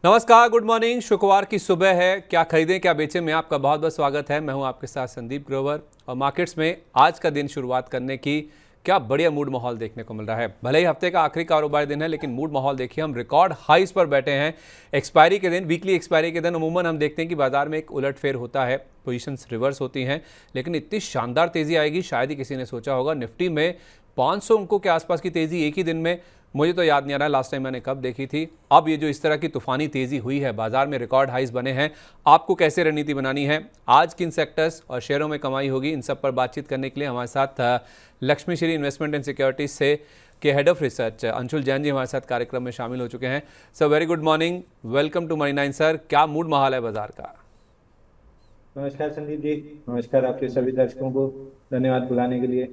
नमस्कार, good morning. शुक्रवार की सुबह है। क्या खरीदें क्या बेचें में आपका बहुत बहुत स्वागत है। मैं हूं आपके साथ संदीप ग्रोवर और मार्केट्स में आज का दिन शुरुआत करने की क्या बढ़िया मूड माहौल देखने को मिल रहा है। भले ही हफ्ते का आखिरी कारोबारी दिन है, लेकिन मूड माहौल देखिए, हम रिकॉर्ड हाइस पर बैठे हैं। एक्सपायरी के दिन, वीकली एक्सपायरी के दिन अमूमन हम देखते हैं कि बाजार में एक उलटफेर होता है, पोजीशंस रिवर्स होती हैं, लेकिन इतनी शानदार तेजी आएगी शायद ही किसी ने सोचा होगा। निफ्टी में 500 अंकों के आसपास की तेजी एक ही दिन में, मुझे तो याद नहीं आ रहा लास्ट टाइम मैंने कब देखी थी। अब ये जो इस तरह की तूफानी तेजी हुई है, बाजार में रिकॉर्ड हाइज बने हैं। आपको कैसे रणनीति बनानी है, आज किन सेक्टर्स और शेयरों में कमाई होगी, इन सब पर बातचीत करने के लिए हमारे साथ Lakshmi Shri investment and securities से के head of research Anshul Jain ji हमारे साथ कार्यक्रम में शामिल हो चुके हैं। Sir very good morning, welcome to Money 9 sir. क्या मूड माहौल है बाजार का? नमस्कार संदीप जी। नमस्कार आपके सभी दर्शकों को। धन्यवाद बुलाने के लिए।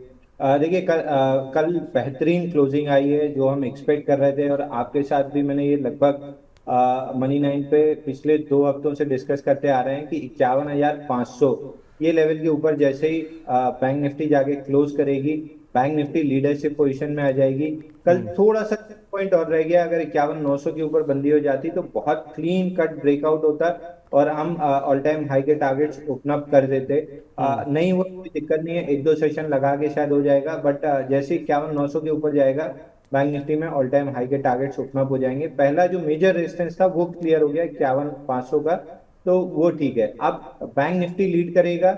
देखिए कल बेहतरीन क्लोजिंग आई है जो हम एक्सपेक्ट कर रहे थे, और आपके साथ भी मैंने ये लगभग मनी नाइन पे पिछले 2 हफ्तों से डिस्कस करते आ रहे हैं कि 51,500 ये लेवल के ऊपर जैसे ही बैंक निफ्टी जाके क्लोज करेगी, बैंक निफ्टी लीडरशिप पोजीशन में आ जाएगी। कल थोड़ा सा पॉइंट और रह गया, अगर 51,900 के ऊपर बंदी हो जाती तो बहुत क्लीन कट ब्रेकआउट होता और हम ऑल टाइम हाई के टारगेट्स ओपन अप कर देते। नहीं हुआ कोई दिक्कत नहीं है, 1-2 सेशन लगा के शायद हो जाएगा, बट जैसे 51,900 के ऊपर जाएगा बैंक निफ्टी में ऑल टाइम हाई के टारगेट्स ओपन अप हो जाएंगे। पहला जो मेजर रेजिस्टेंस था वो क्लियर हो गया 51,500 का, तो वो ठीक है। अब बैंक निफ्टी लीड करेगा।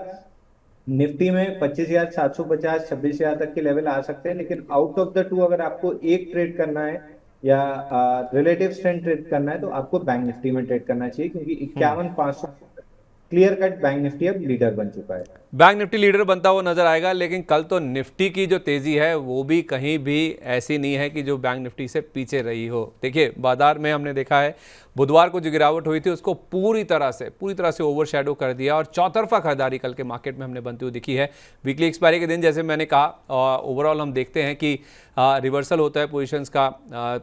निफ्टी में 25,750 26,000 तक के लेवल आ सकते हैं, लेकिन आउट ऑफ द टू अगर आपको एक ट्रेड करना है या रिलेटिव स्ट्रेंथ ट्रेड करना है तो आपको बैंक निफ्टी में ट्रेड करना चाहिए, क्योंकि 51,500 क्लियर कट बैंक निफ्टी अब लीडर बन चुका है। बैंक निफ्टी लीडर बनता हुआ नजर आएगा, लेकिन कल तो निफ्टी की जो तेजी है वो भी कहीं भी ऐसी नहीं है कि जो बैंक निफ्टी से पीछे रही हो। देखिए, बाजार में हमने देखा है बुधवार को जो गिरावट हुई थी उसको पूरी तरह से ओवरशैडो कर दिया और चौतरफा खरीदारी कल के मार्केट में हमने बनती हुई दिखी है। वीकली एक्सपायरी के दिन जैसे मैंने कहा, ओवरऑल हम देखते हैं कि रिवर्सल होता है पोजीशंस का,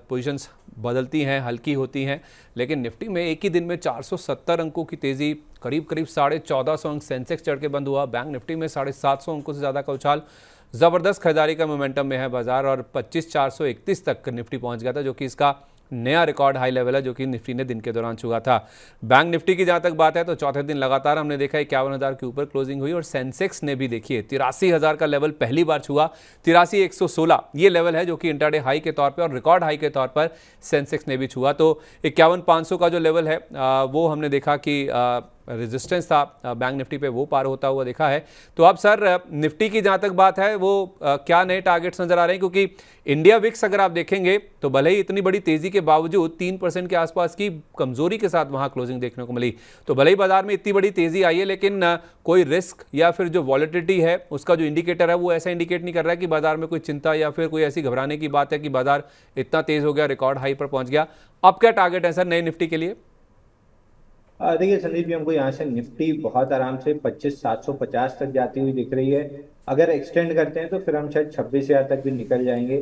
पोजीशंस बदलती हैं, हल्की होती हैं, लेकिन निफ्टी में एक ही दिन में 470 अंकों की तेज़ी, करीब 1450 अंक सेंसेक्स चढ़ के बंद हुआ। बैंक निफ्टी में 750 अंकों से ज़्यादा का उछाल। ज़बरदस्त खरीदारी का मोमेंटम में है बाजार और 25,431 तक निफ्टी पहुंच गया था, जो कि इसका नया रिकॉर्ड हाई लेवल है जो कि निफ्टी ने दिन के दौरान छुआ था। बैंक निफ्टी की जहां तक बात है तो चौथे दिन लगातार हमने देखा 51,000 के ऊपर क्लोजिंग हुई और सेंसेक्स ने भी देखिए 83,000 का लेवल पहली बार छुआ। 83,116 ये लेवल है जो कि इंटरडे हाई के तौर पर और रिकॉर्ड हाई के तौर पर सेंसेक्स ने भी छुआ। तो 51,500 का जो लेवल है वो हमने देखा कि रेजिस्टेंस था बैंक निफ्टी पे, वो पार होता हुआ देखा है। तो अब सर निफ्टी की जहां तक बात है वो क्या नए टारगेट्स नजर आ रहे हैं? क्योंकि इंडिया विक्स अगर आप देखेंगे तो भले ही इतनी बड़ी तेजी के बावजूद 3% के आसपास की कमजोरी के साथ वहां क्लोजिंग देखने को मिली। तो भले ही बाजार में इतनी बड़ी तेजी आई है, लेकिन कोई रिस्क या फिर जो वॉलेटिलिटी है उसका जो इंडिकेटर है वो ऐसा इंडिकेट नहीं कर रहा है कि बाजार में कोई चिंता या फिर कोई ऐसी घबराने की बात है कि बाजार इतना तेज हो गया, रिकॉर्ड हाई पर पहुंच गया। अब क्या टारगेट है सर नए निफ्टी के लिए? देखिए संदीप जी, हमको यहाँ से निफ्टी बहुत आराम से 25,750 तक जाती हुई दिख रही है। अगर एक्सटेंड करते हैं तो फिर हम शायद 26,000 तक भी निकल जाएंगे।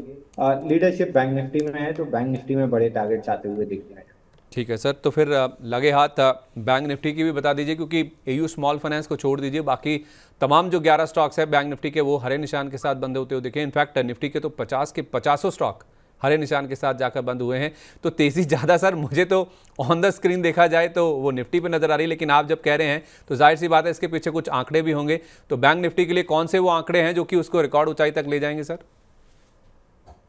लीडरशिप बैंक निफ्टी में है तो बैंक निफ्टी में बड़े टारगेट्स आते हुए दिख रहे हैं। ठीक है सर, तो फिर लगे हाथ बैंक निफ्टी की भी बता दीजिए, क्योंकि एयू स्मॉल फाइनेंस को छोड़ दीजिए, बाकी तमाम जो 11 स्टॉक्स है बैंक निफ्टी के वो हरे निशान के साथ बंद होते हुए दिखे। इनफैक्ट निफ्टी के तो 50 के 50 स्टॉक हरे निशान के साथ जाकर बंद हुए हैं। तो तेज़ी ज़्यादा सर मुझे तो ऑन द स्क्रीन देखा जाए तो वो निफ्टी पे नज़र आ रही है, लेकिन आप जब कह रहे हैं तो जाहिर सी बात है इसके पीछे कुछ आंकड़े भी होंगे। तो बैंक निफ्टी के लिए कौन से वो आंकड़े हैं जो कि उसको रिकॉर्ड ऊंचाई तक ले जाएंगे सर?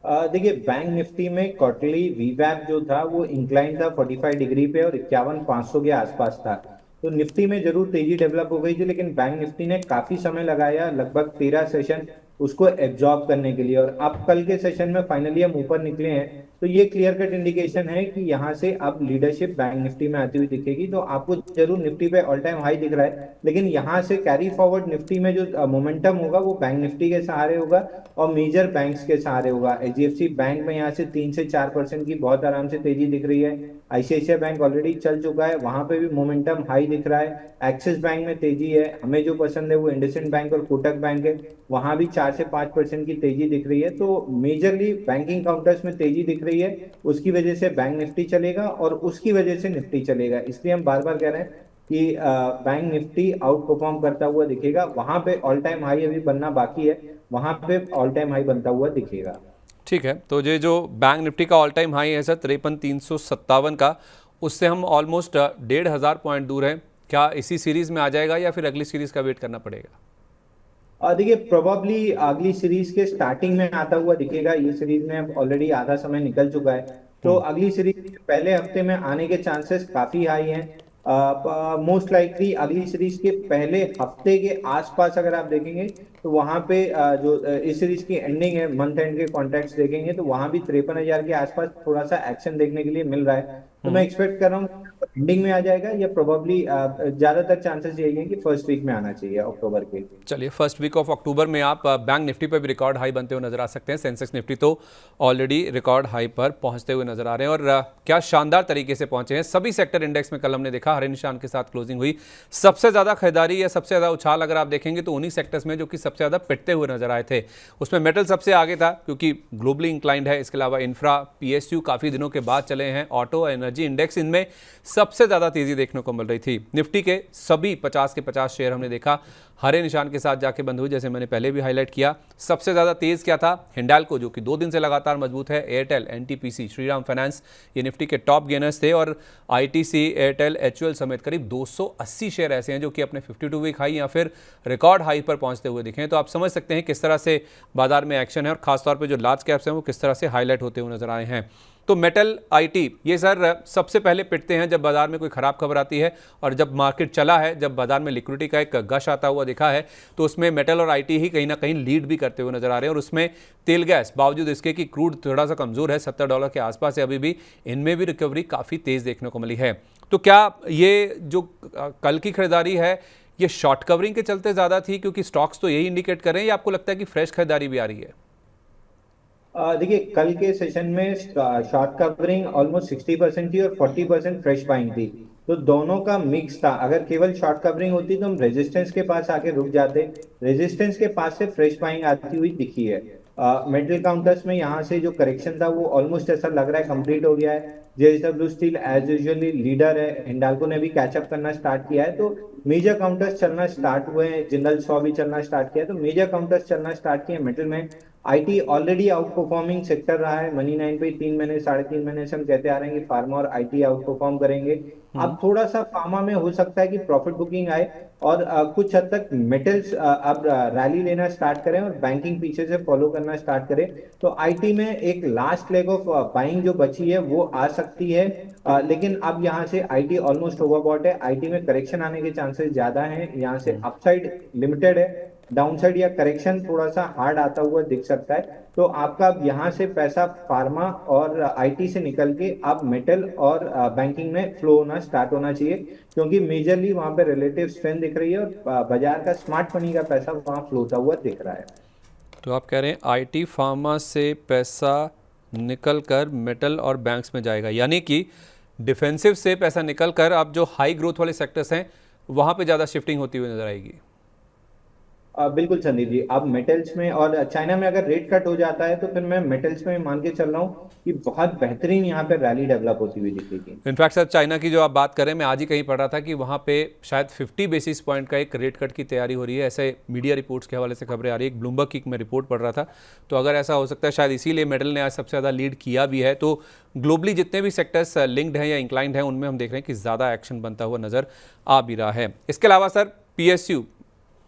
देखिए बैंक निफ्टी में क्वार्टरली वीवैप जो था वो इंक्लाइन था 45 डिग्री पे और 51,500 के आसपास था। तो निफ्टी में जरूर तेजी डेवलप हो गई थी, लेकिन बैंक निफ्टी ने काफी समय लगाया, लगभग 13 सेशन उसको एब्जॉर्ब करने के लिए, और अब कल के सेशन में फाइनली हम ऊपर निकले हैं। तो ये क्लियर कट इंडिकेशन है कि यहाँ से अब लीडरशिप बैंक निफ्टी में आती हुई दिखेगी। तो आपको जरूर निफ्टी पे ऑल टाइम हाई दिख रहा है, लेकिन यहाँ से कैरी फॉरवर्ड निफ्टी में जो मोमेंटम होगा वो बैंक निफ्टी के सहारे होगा और मेजर बैंक्स के सहारे होगा। एचडीएफसी बैंक में यहाँ से 3 से 4% की बहुत आराम से तेजी दिख रही है। आईसीआईसीआई बैंक ऑलरेडी चल चुका है, वहां पे भी मोमेंटम हाई दिख रहा है। एक्सिस बैंक में तेजी है, हमें जो पसंद है वो इंडसइंड बैंक और कोटक बैंक है, वहां भी 4 से 5% की तेजी दिख रही है। तो मेजरली बैंकिंग काउंटर्स में तेजी दिख रही है, उसकी वजह से बैंक निफ्टी चलेगा और उसकी वजह से निफ्टी चलेगा। इसलिए हम बार बार कह रहे हैं कि बैंक निफ्टी आउट परफॉर्म करता हुआ दिखेगा। वहां पे ऑल टाइम हाई अभी बनना बाकी है, वहां पे ऑल टाइम हाई बनता हुआ दिखेगा। ठीक है, तो ये जो बैंक निफ्टी का ऑल टाइम हाई है सर 53,357 का, उससे हम ऑलमोस्ट 1,500 पॉइंट दूर हैं। क्या इसी सीरीज में आ जाएगा या फिर अगली सीरीज का वेट करना पड़ेगा? और देखिए प्रोबेबली अगली सीरीज के स्टार्टिंग में आता हुआ दिखेगा। ये सीरीज में अब ऑलरेडी आधा समय निकल चुका है, तो अगली सीरीज के पहले हफ्ते में आने के चांसेस काफी हाई हैं। मोस्ट लाइकली अगली सीरीज के पहले हफ्ते के आसपास अगर आप देखेंगे तो वहां पे इस सीरीज की एंडिंग है, मंथ एंड के कॉन्ट्रैक्ट्स देखेंगे तो वहां भी 53,000 के आसपास थोड़ा सा एक्शन देखने के लिए मिल रहा है। तो मैं एक्सपेक्ट कर रहा हूँ एंडिंग में आ जाएगा, या प्रोबेबली ज्यादातर चांसेस यही है कि फर्स्ट वीक में आना चाहिए अक्टूबर के। चलिए, फर्स्ट वीक ऑफ अक्टूबर में आप बैंक निफ्टी पर भी रिकॉर्ड हाई बनते हुए नजर आ सकते हैं। सेंसेक्स निफ्टी तो ऑलरेडी रिकॉर्ड हाई पर पहुंचते हुए नजर आ रहे हैं, और क्या शानदार तरीके से पहुंचे हैं। सभी सेक्टर इंडेक्स में कल हमने देखा हरे निशान के साथ क्लोजिंग हुई। सबसे ज्यादा खरीदारी या सबसे ज्यादा उछाल अगर आप देखेंगे तो उन्हीं सेक्टर्स में जो कि सबसे ज्यादा पिटते हुए नजर आए थे। उसमें मेटल सबसे आगे था क्योंकि ग्लोबली इंक्लाइंड है। इसके अलावा इंफ्रा, पीएसयू काफी दिनों के बाद चले हैं, ऑटो, एनर्जी इंडेक्स, इनमें सबसे ज्यादा तेजी देखने को मिल रही थी। निफ्टी के सभी 50 के 50 शेयर हमने देखा हरे निशान के साथ जाके बंद हुई, जैसे मैंने पहले भी हाईलाइट किया। सबसे ज्यादा तेज क्या था? हिंडाल्को, जो कि 2 दिन से लगातार मजबूत है, एयरटेल, एनटीपीसी, श्रीराम फाइनेंस, ये निफ्टी के टॉप गेनर्स थे। और आईटीसी, एयरटेल, एचयूएल समेत करीब 280 शेयर ऐसे हैं जो कि अपने 52 वीक हाई या फिर रिकॉर्ड हाई पर पहुंचते हुए दिखे हैं। तो आप समझ सकते हैं किस तरह से बाजार में एक्शन है, और खासतौर पर जो लार्ज कैप्स हैं वो किस तरह से हाईलाइट होते हुए नजर आए हैं। तो मेटल, आईटी, ये सर सबसे पहले पिटते हैं जब बाजार में कोई खराब खबर आती है, और जब मार्केट चला है, जब बाजार में लिक्विडिटी का एक गश आता हुआ दिखा है, तो उसमें मेटल और आईटी ही कहीं ना कहीं लीड भी करते हुए नजर आ रहे हैं। और उसमें तेल गैस, बावजूद इसके कि क्रूड थोड़ा सा कमजोर है, $70 के आसपास है अभी भी, इनमें भी रिकवरी काफ़ी तेज़ देखने को मिली है। तो क्या ये जो कल की खरीदारी है ये शॉर्ट कवरिंग के चलते ज़्यादा थी, क्योंकि स्टॉक्स तो यही इंडिकेट कर रहे हैं, या आपको लगता है कि फ्रेश खरीदारी भी आ रही है? देखिए कल के सेशन में शॉर्ट कवरिंग ऑलमोस्ट 60% थी और 40% फ्रेश बाइंग थी। तो दोनों का मिक्स था। अगर केवल शॉर्ट कवरिंग होती तो हम रेजिस्टेंस के पास आके रुक जाते। रेजिस्टेंस के पास से फ्रेश बाइंग आती हुई दिखी है। मेटल काउंटर्स में यहाँ से जो करेक्शन था वो ऑलमोस्ट ऐसा लग रहा है कंप्लीट हो गया है। JSW steel as usually leader है, हिंडाल्को ने भी कैचअप करना स्टार्ट किया है, तो मेजर काउंटर्स चलना स्टार्ट हुए हैं। जिंदल स्टॉ भी चलना स्टार्ट किया है, तो मेजर काउंटर्स चलना स्टार्ट किए मेटल में। IT already out performing sector रहा है। मनी 9 पे 3 महीने 3.5 महीने से हम कहते आ रहे हैं कि फार्मा और आईटी आउट परफॉर्म करेंगे। अब थोड़ा सा फार्मा में हो सकता है कि प्रॉफिट बुकिंग आए, और कुछ हद तक मेटल्स अब रैली लेना स्टार्ट करें और बैंकिंग पीछे से फॉलो करना स्टार्ट करें। तो आईटी में एक लास्ट लेग ऑफ बाइंग जो बची है वो आ सकती है। लेकिन अब यहाँ से आईटी ऑलमोस्ट ओवरबॉट है। आईटी में करेक्शन आने के चांसेस ज्यादा हैं। यहाँ से अपसाइड लिमिटेड है, डाउनसाइड या करेक्शन थोड़ा सा हार्ड आता हुआ दिख सकता है। तो आपका अब यहाँ से पैसा फार्मा और आईटी से निकल के अब मेटल और बैंकिंग में फ्लो होना स्टार्ट होना चाहिए, क्योंकि मेजरली वहां पे रिलेटिव स्ट्रेंथ दिख रही है और बाजार का स्मार्ट मनी का पैसा वहां फ्लो होता हुआ दिख रहा है। तो आप कह रहे हैं आईटी फार्मा से पैसा निकल कर मेटल और बैंक्स में जाएगा, यानी कि डिफेंसिव से पैसा निकल कर अब जो हाई ग्रोथ वाले सेक्टर्स हैं वहाँ पे ज़्यादा शिफ्टिंग होती हुई नजर आएगी। बिल्कुल संदीप जी। अब मेटल्स में और चाइना में अगर रेट कट हो जाता है तो फिर मैं मेटल्स में मान के चल रहा हूँ कि बहुत बेहतरीन यहाँ पे रैली डेवलप होती हुई दिखेगी। इनफैक्ट सर, चाइना की जो आप बात करें, मैं आज ही कहीं पढ़ रहा था कि वहाँ पे शायद 50 बेसिस पॉइंट का एक रेट कट की तैयारी हो रही है, ऐसे मीडिया रिपोर्ट्स के हवाले से खबरें आ रही है। एक ब्लूमबर्ग की मैं रिपोर्ट पढ़ रहा था। तो अगर ऐसा हो सकता है, शायद इसीलिए मेटल ने आज सबसे ज़्यादा लीड किया भी है। तो ग्लोबली जितने भी सेक्टर्स लिंक्ड हैं या इंक्लाइंड हैं उनमें हम देख रहे हैं कि ज़्यादा एक्शन बनता हुआ नजर आ भी रहा है। इसके अलावा सर, पीएसयू,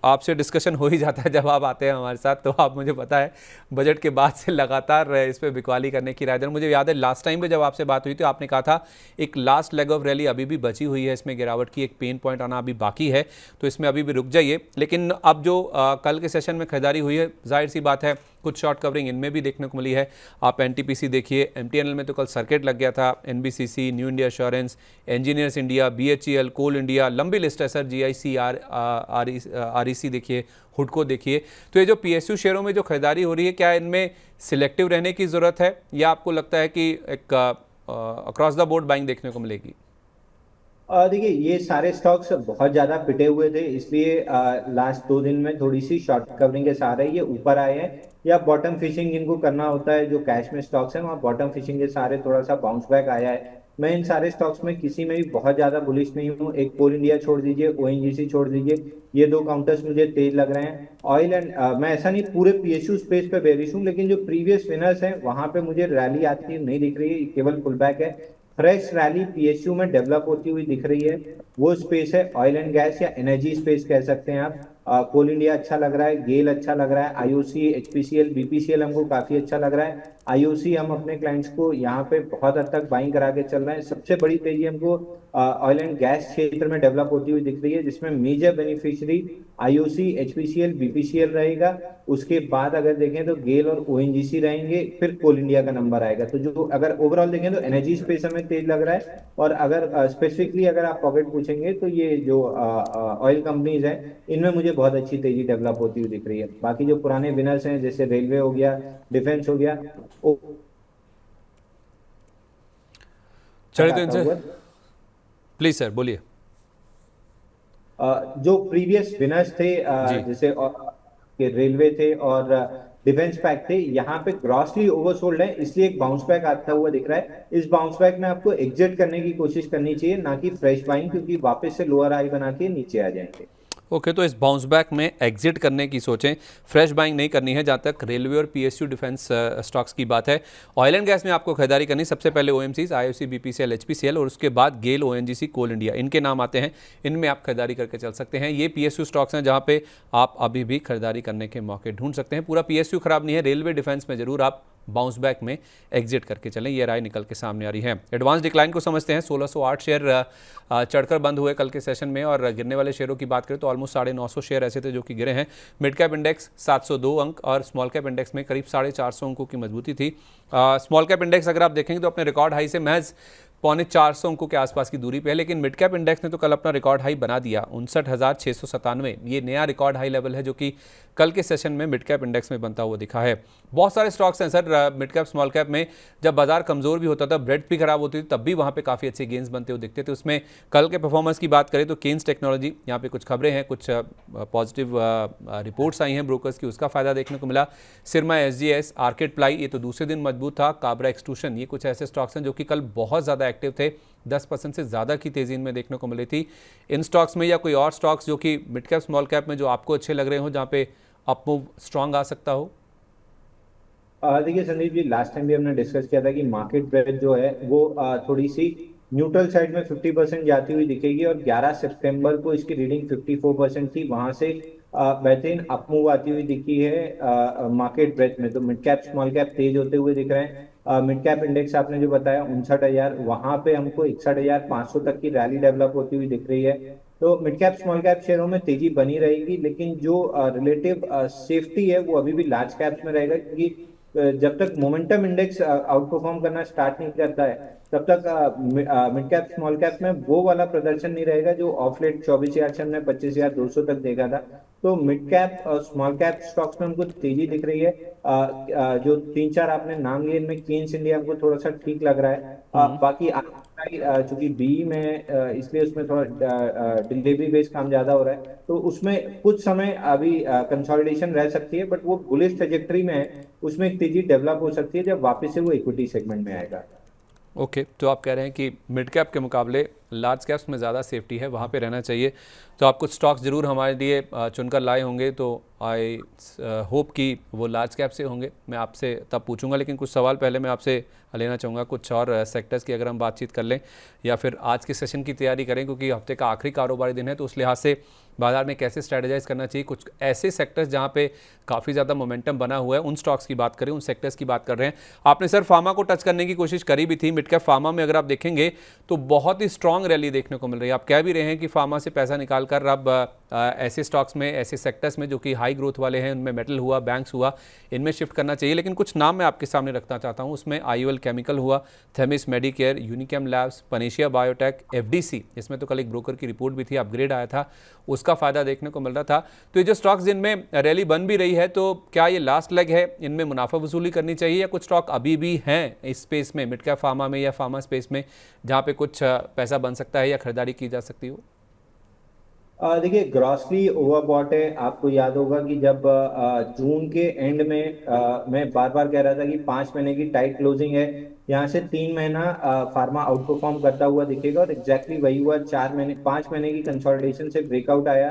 आपसे डिस्कशन हो ही जाता है जब आप आते हैं हमारे साथ, तो आप, मुझे पता है, बजट के बाद से लगातार इस पर बिकवाली करने की राय दे। मुझे याद है लास्ट टाइम पे जब आपसे बात हुई थी आपने कहा था एक लास्ट लेग ऑफ रैली अभी भी बची हुई है, इसमें गिरावट की एक पेन पॉइंट आना अभी बाकी है, तो इसमें अभी भी रुक जाइए। लेकिन अब जो कल के सेशन में खरीदारी हुई है, जाहिर सी बात है कुछ शॉर्ट कवरिंग इनमें भी देखने को मिली है। आप एनटीपीसी देखिए, एमटीएनएल में तो कल सर्किट लग गया था, एनबीसीसी, न्यू इंडिया एश्योरेंस, इंजीनियर्स इंडिया, बीएचईएल, कोल इंडिया, लंबी लिस्ट है सर, जीआईसी, आरईसी देखिए, हुडको देखिए। तो ये जो पीएसयू शेयरों में जो खरीदारी हो रही है, क्या इनमें सिलेक्टिव रहने की ज़रूरत है, या आपको लगता है कि एक अक्रॉस द बोर्ड बाइंग देखने को मिलेगी? देखिए ये सारे स्टॉक्स बहुत ज्यादा पिटे हुए थे, इसलिए लास्ट 2 दिन में थोड़ी सी शॉर्ट कवरिंग के सहारे ये ऊपर आए हैं, या बॉटम फिशिंग जिनको करना होता है, जो कैश में स्टॉक्स हैं वहाँ बॉटम फिशिंग के सहारे थोड़ा सा बाउंस बैक आया है। मैं इन सारे स्टॉक्स में किसी में भी बहुत ज्यादा बुलिश नहीं हूँ। एक कोल इंडिया छोड़ दीजिए, ओएनजीसी छोड़ दीजिए, ये 2 काउंटर्स मुझे तेज लग रहे हैं। ऑयल एंड मैं ऐसा नहीं पूरे पीएसयू स्पेस पे बेरिश हूँ, लेकिन जो प्रीवियस विनर्स हैं वहां पे मुझे रैली आती नहीं दिख रही है, केवल पुल बैक है। फ्रेश रैली पीएसयू में डेवलप होती हुई दिख रही है। वो स्पेस है ऑयल एंड गैस या एनर्जी स्पेस कह सकते हैं आप। कोल इंडिया अच्छा लग रहा है, गेल अच्छा लग रहा है, आईओसी, एचपीसीएल, बीपीसीएल हमको काफी अच्छा लग रहा है। आईओसी हम अपने क्लाइंट्स को यहाँ पे बहुत हद तक बाइंग करा के चल रहे हैं। सबसे बड़ी तेजी हमको ऑयल एंड गैस क्षेत्र में डेवलप होती हुई दिख रही है, जिसमें major beneficiary IOC, HPCL, BPCL रहेगा। उसके बाद अगर देखें तो गेल और ओएनजीसी रहेंगे, फिर कोल इंडिया का नंबर आएगा। तो जो अगर ओवरऑल देखें तो एनर्जी स्पेस हमें तेज लग रहा है। और अगर स्पेसिफिकली अगर आप पॉकेट पूछेंगे तो ये जो ऑयल कंपनीज हैं इनमें मुझे बहुत अच्छी तेजी डेवलप होती हुई दिख रही है। बाकी जो पुराने विनर्स हैं जैसे रेलवे हो गया, डिफेंस हो गया, वो चलिए तो आता इनसे हुआ प्लीज सर बोलिए। जो प्रीवियस विनर्स थे जी। जैसे के रेलवे थे और डिफेंस पैक थे, यहाँ पे ग्रॉसली ओवरसोल्ड है, इसलिए एक बाउंस बैक आता हुआ दिख रहा है। इस बाउंस बैक में आपको एग्जिट करने की कोशिश करनी चाहिए, ना कि फ्रेश बाइंग, क्योंकि वापस से लोअर हाई बना के नीचे आ जाएंगे। ओके, तो इस बाउंस बैक में एग्जिट करने की सोचें, फ्रेश बाइंग नहीं करनी है। जहाँ तक रेलवे और पीएसयू डिफेंस स्टॉक्स की बात है, ऑयल एंड गैस में आपको खरीदारी करनी, सबसे पहले ओएमसीज, आईओसी, बीपीसीएल, एचपीसीएल और उसके बाद गेल, ओएनजीसी, कोल इंडिया, इनके नाम आते हैं। इनमें आप खरीदारी करके चल सकते हैं। ये पीएसयू स्टॉक्स हैं जहाँ पे आप अभी भी खरीदारी करने के मौके ढूंढ सकते हैं। पूरा पीएसयू खराब नहीं है, रेलवे डिफेंस में जरूर आप बाउंस बैक में एग्जिट करके चलें, ये राय निकल के सामने आ रही है। एडवांस डिक्लाइन को समझते हैं। 1608 शेयर चढ़कर बंद हुए कल के सेशन में, और गिरने वाले शेयरों की बात करें तो ऑलमोस्ट 950 शेयर ऐसे थे जो कि गिरे हैं। मिड कैप इंडेक्स 702 अंक और स्मॉल कैप इंडेक्स में करीब 450 अंकों की मजबूती थी। स्मॉल कैप इंडेक्स अगर आप देखेंगे तो अपने रिकॉर्ड हाई से महज 450 अंकों के आसपास की दूरी पे है, लेकिन मिड कैप इंडेक्स ने तो कल अपना रिकॉर्ड हाई बना दिया 59,697। ये नया रिकॉर्ड हाई लेवल है जो कि कल के सेशन में मिड कैप इंडेक्स में बनता हुआ दिखा है। बहुत सारे स्टॉक्स हैं sir mid cap small cap में। जब बाजार कमजोर भी होता था, ब्रेड भी खराब होती थी, तब भी वहाँ पे काफ़ी अच्छे गेंस बनते हुए दिखते थे। उसमें कल के परफॉर्मेंस की बात करें तो केन्स टेक्नोलॉजी, यहाँ पे कुछ खबरें हैं, कुछ पॉजिटिव रिपोर्ट्स आई हैं ब्रोकर्स की, उसका फायदा देखने को मिला। सिरमा, एसजीएस, आर्केट प्लाई, ये तो दूसरे दिन मजबूत था। काबरा एक्सट्रूशन, ये कुछ ऐसे स्टॉक्स हैं जो कि कल बहुत ज़्यादा एक्टिव थे। 10% से ज़्यादा की तेज़ी इनमें देखने को मिली थी। इन स्टॉक्स में या कोई और स्टॉक्स जो कि मिड कैप स्मॉल कैप में जो आपको अच्छे लग रहे हो, जहाँ पे अपमूव स्ट्रांग आ सकता हो? देखिए संदीप जी, लास्ट टाइम भी हमने डिस्कस किया था कि मार्केट ब्रेथ जो है वो थोड़ी सी न्यूट्रल साइड में 50% जाती हुई दिखेगी, और 11 सितंबर को इसकी रीडिंग 54% थी। वहां से बेहतरीन अपमूव आती हुई दिखी है मार्केट ब्रेथ में। तो मिड कैप स्मॉल कैप तेज होते हुए दिख रहे हैं। मिड कैप इंडेक्स आपने जो बताया 59,000, वहां पे हमको 61,500 तक की रैली डेवलप होती हुई दिख रही है। तो मिड कैप स्मॉल कैप शेयरों में तेजी बनी रहेगी, लेकिन जो रिलेटिव सेफ्टी है वो अभी भी लार्ज कैप्स में रहेगा, क्योंकि जब तक मोमेंटम इंडेक्स आउट परफॉर्म करना स्टार्ट नहीं करता है, तब तक मिड कैप स्मॉल कैप में वो वाला प्रदर्शन नहीं रहेगा जो ऑफ लेट 24,000 से हमने 25,200 तक देखा था। तो मिड कैप और स्मॉल कैप स्टॉक्स में हमको तेजी दिख रही है। जो तीन चार आपने नाम लिए, इनमें केन्स इंडिया हमको थोड़ा सा ठीक लग रहा है। बाकी चूंकि बी में इसलिए उसमें थोड़ा डिलीवरी बेस्ड काम ज्यादा हो रहा है, तो उसमें कुछ समय अभी कंसोलिडेशन रह सकती है, बट वो बुलिश ट्रेजेक्टरी में है। उसमें एक तेजी डेवलप हो सकती है जब वापस से वो इक्विटी सेगमेंट में आएगा। ओके, तो आप कह रहे हैं कि मिड कैप के मुकाबले लार्ज कैप्स में ज़्यादा सेफ्टी है, वहाँ पे रहना चाहिए। तो आप कुछ स्टॉक्स ज़रूर हमारे लिए चुनकर लाए होंगे, तो आई होप कि वो लार्ज कैप से होंगे। मैं आपसे तब पूछूंगा, लेकिन कुछ सवाल पहले मैं आपसे लेना चाहूँगा कुछ और सेक्टर्स की, अगर हम बातचीत कर लें या फिर आज के सेशन की तैयारी करें, क्योंकि हफ्ते का आखिरी कारोबारी दिन है, तो उस लिहाज से बाजार में कैसे स्ट्रेटेजाइज करना चाहिए। कुछ ऐसे सेक्टर्स जहाँ पे काफ़ी ज़्यादा मोमेंटम बना हुआ है, उन स्टॉक्स की बात करें, उन सेक्टर्स की बात कर रहे हैं। आपने सर फार्मा को टच करने की कोशिश करी भी थी। मिड कैप फार्मा में अगर आप देखेंगे तो बहुत ही स्ट्रॉन्ग रैली देखने को मिल रही है। आप कह भी रहे हैं कि फार्मा से पैसा निकाल कर अब ऐसे स्टॉक्स में, ऐसे सेक्टर्स में जो कि हाई ग्रोथ वाले हैं, उनमें मेटल हुआ, बैंक्स हुआ, इनमें शिफ्ट करना चाहिए। लेकिन कुछ नाम मैं आपके सामने रखना चाहता हूँ। उसमें आईओएल केमिकल हुआ, Themis Medicare, Unichem labs, panacea biotech, FDC, इसमें तो कल एक ब्रोकर की रिपोर्ट भी थी, अपग्रेड आया था, उसका फायदा देखने को मिल रहा था। तो ये जो स्टॉक्स जिनमें रैली बन भी रही है, तो क्या ये लास्ट लेग है, इनमें मुनाफा वसूली करनी चाहिए, या कुछ स्टॉक अभी भी हैं इस स्पेस में, मिड कैप फार्मा में या फार्मा स्पेस में, जहाँ पे कुछ पैसा बन सकता है या खरीदारी की जा सकती हो? देखिए, ग्रॉसली ओवरबॉट है। आपको याद होगा कि जब जून के एंड में मैं बार बार कह रहा था कि 5 महीने की टाइट क्लोजिंग है, यहाँ से 3 महीना फार्मा आउट परफॉर्म करता हुआ दिखेगा, और एग्जैक्टली वही हुआ। 5 महीने की कंसोलिडेशन से ब्रेकआउट आया।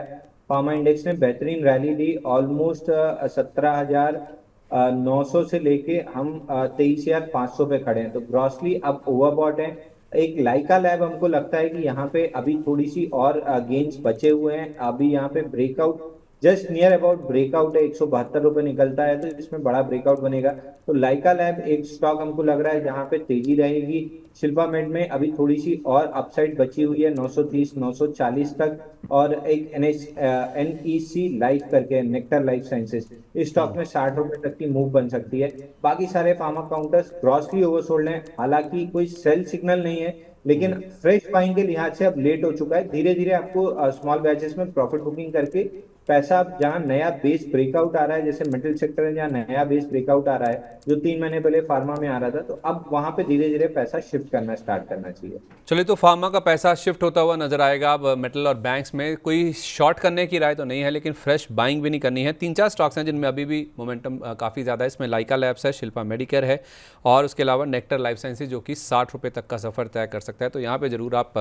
फार्मा इंडेक्स ने बेहतरीन रैली दी, ऑलमोस्ट 17,900 से लेके हम 23,500 पे खड़े हैं। तो ग्रॉसली अब ओवरबॉट है। एक लाइका लैब हमको लगता है कि यहाँ पे अभी थोड़ी सी और गेन्स बचे हुए हैं। अभी यहाँ पे breakout just near about breakout है, 172 रुपये निकलता है तो इसमें बड़ा ब्रेकआउट बनेगा। तो लाइका लैब एक स्टॉक हमको लग रहा है जहाँ पे तेजी रहेगी। शिल्पा मेड में अभी थोड़ी सी और अपसाइड बची हुई है 930 940 तक। और एक NEC लाइफ करके नेक्टर लाइफ साइंसेस, इस स्टॉक में 60 रुपए तक की मूव बन सकती है। बाकी सारे फार्मा काउंटर्स ग्रॉसली ओवरसोल्ड हैं, हालांकि कोई सेल सिग्नल नहीं है, लेकिन फ्रेश बाइंग के लिहाज से अब लेट हो चुका है। धीरे धीरे आपको स्मॉल बैचेस में प्रॉफिट बुकिंग करके पैसा, अब जहां नया बेस ब्रेकआउट आ रहा है, जैसे मेटल सेक्टर है जहां नया बेस ब्रेकआउट आ रहा है जो 3 महीने पहले फार्मा में आ रहा था, तो अब वहां पे धीरे धीरे पैसा शिफ्ट करना स्टार्ट करना चाहिए। चलिए, तो फार्मा का पैसा शिफ्ट होता हुआ नजर आएगा अब मेटल और बैंक्स में। कोई शॉर्ट करने की राय तो नहीं है, लेकिन फ्रेश बाइंग भी नहीं करनी है। 3-4 स्टॉक्स हैं जिनमें अभी भी मोमेंटम काफ़ी ज़्यादा है। इसमें लाइका लैब्स है, शिल्पा मेडिकेयर है और उसके अलावा नेक्टर लाइफ साइंसेज जो कि 60 रुपये तक का सफ़र तय कर सकता है। तो यहाँ पे ज़रूर आप